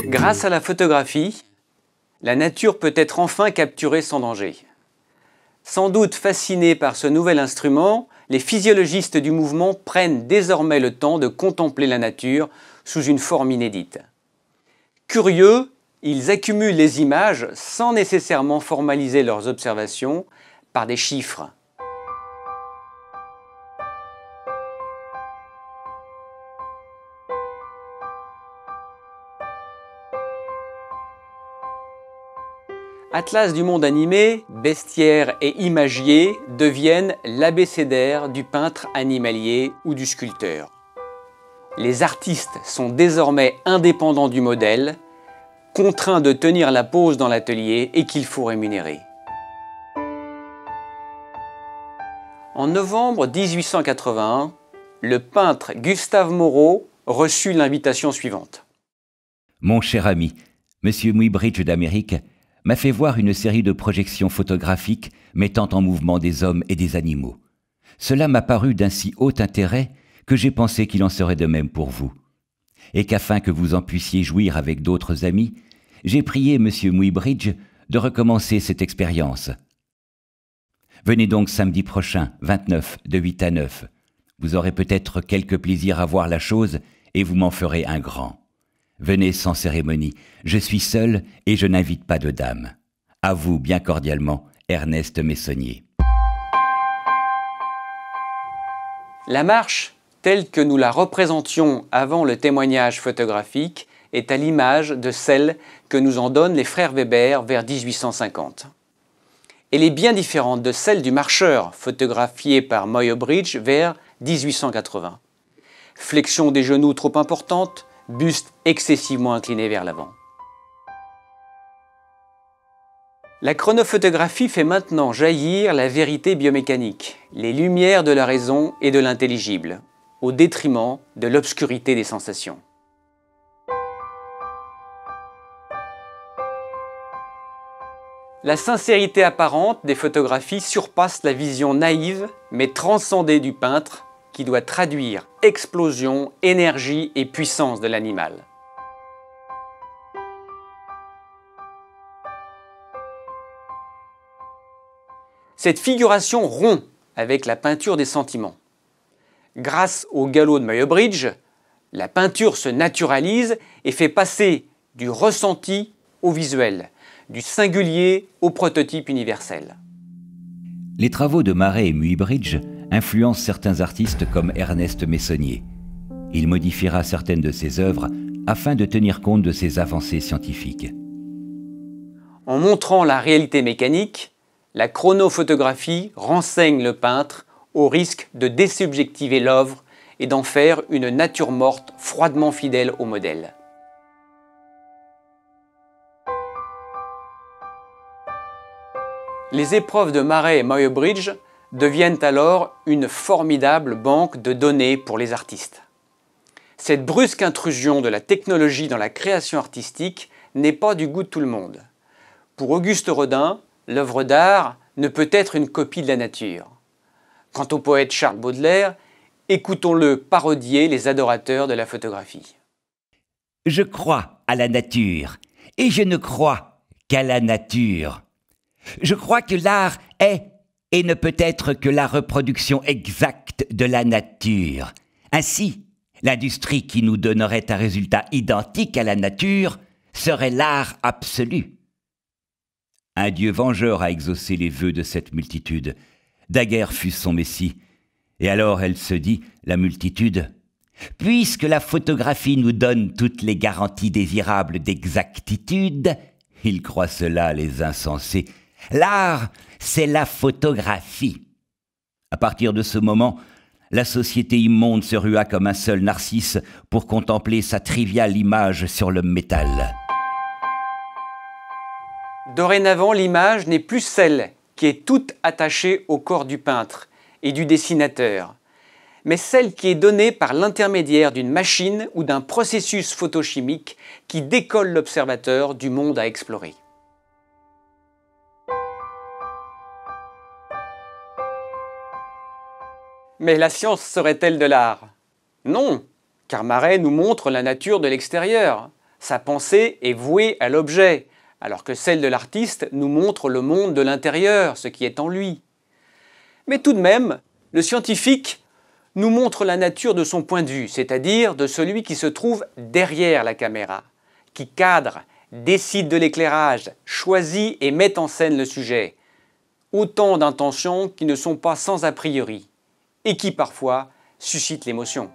Grâce à la photographie, la nature peut être enfin capturée sans danger. Sans doute fascinés par ce nouvel instrument, les physiologistes du mouvement prennent désormais le temps de contempler la nature sous une forme inédite. Curieux, ils accumulent les images sans nécessairement formaliser leurs observations par des chiffres. Atlas du monde animé, bestiaire et imagier deviennent l'abécédaire du peintre animalier ou du sculpteur. Les artistes sont désormais indépendants du modèle, contraints de tenir la pose dans l'atelier et qu'il faut rémunérer. En novembre 1881, le peintre Gustave Moreau reçut l'invitation suivante. Mon cher ami, Monsieur Muybridge d'Amérique, m'a fait voir une série de projections photographiques mettant en mouvement des hommes et des animaux. Cela m'a paru d'un si haut intérêt que j'ai pensé qu'il en serait de même pour vous. Et qu'afin que vous en puissiez jouir avec d'autres amis, j'ai prié M. Muybridge de recommencer cette expérience. Venez donc samedi prochain, 29, de 8 à 9. Vous aurez peut-être quelque plaisir à voir la chose et vous m'en ferez un grand. Venez sans cérémonie, je suis seul et je n'invite pas de dames. À vous, bien cordialement, Ernest Meissonnier. La marche, telle que nous la représentions avant le témoignage photographique, est à l'image de celle que nous en donnent les frères Weber vers 1850. Elle est bien différente de celle du marcheur photographié par Muybridge vers 1880. Flexion des genoux trop importante, buste excessivement incliné vers l'avant. La chronophotographie fait maintenant jaillir la vérité biomécanique, les lumières de la raison et de l'intelligible, au détriment de l'obscurité des sensations. La sincérité apparente des photographies surpasse la vision naïve mais transcendée du peintre qui doit traduire explosion, énergie et puissance de l'animal. Cette figuration rompt avec la peinture des sentiments. Grâce au galop de Muybridge, la peinture se naturalise et fait passer du ressenti au visuel, du singulier au prototype universel. Les travaux de Marey et Muybridge influencent certains artistes comme Ernest Meissonnier. Il modifiera certaines de ses œuvres afin de tenir compte de ses avancées scientifiques. En montrant la réalité mécanique, la chronophotographie renseigne le peintre au risque de désubjectiver l'œuvre et d'en faire une nature morte froidement fidèle au modèle. Les épreuves de Marey et Muybridge deviennent alors une formidable banque de données pour les artistes. Cette brusque intrusion de la technologie dans la création artistique n'est pas du goût de tout le monde. Pour Auguste Rodin, l'œuvre d'art ne peut être une copie de la nature. Quant au poète Charles Baudelaire, écoutons-le parodier les adorateurs de la photographie. Je crois à la nature, et je ne crois qu'à la nature. Je crois que l'art est et ne peut être que la reproduction exacte de la nature. Ainsi, l'industrie qui nous donnerait un résultat identique à la nature serait l'art absolu. Un Dieu vengeur a exaucé les vœux de cette multitude. Daguerre fut son Messie. Et alors elle se dit, la multitude, « Puisque la photographie nous donne toutes les garanties désirables d'exactitude, ils croient cela les insensés. L'art, c'est la photographie. » À partir de ce moment, la société immonde se rua comme un seul narcisse pour contempler sa triviale image sur le métal. Dorénavant, l'image n'est plus celle qui est toute attachée au corps du peintre et du dessinateur, mais celle qui est donnée par l'intermédiaire d'une machine ou d'un processus photochimique qui décolle l'observateur du monde à explorer. Mais la science serait-elle de l'art? Non, car Marais nous montre la nature de l'extérieur. Sa pensée est vouée à l'objet, alors que celle de l'artiste nous montre le monde de l'intérieur, ce qui est en lui. Mais tout de même, le scientifique nous montre la nature de son point de vue, c'est-à-dire de celui qui se trouve derrière la caméra, qui cadre, décide de l'éclairage, choisit et met en scène le sujet. Autant d'intentions qui ne sont pas sans a priori, et qui parfois suscitent l'émotion.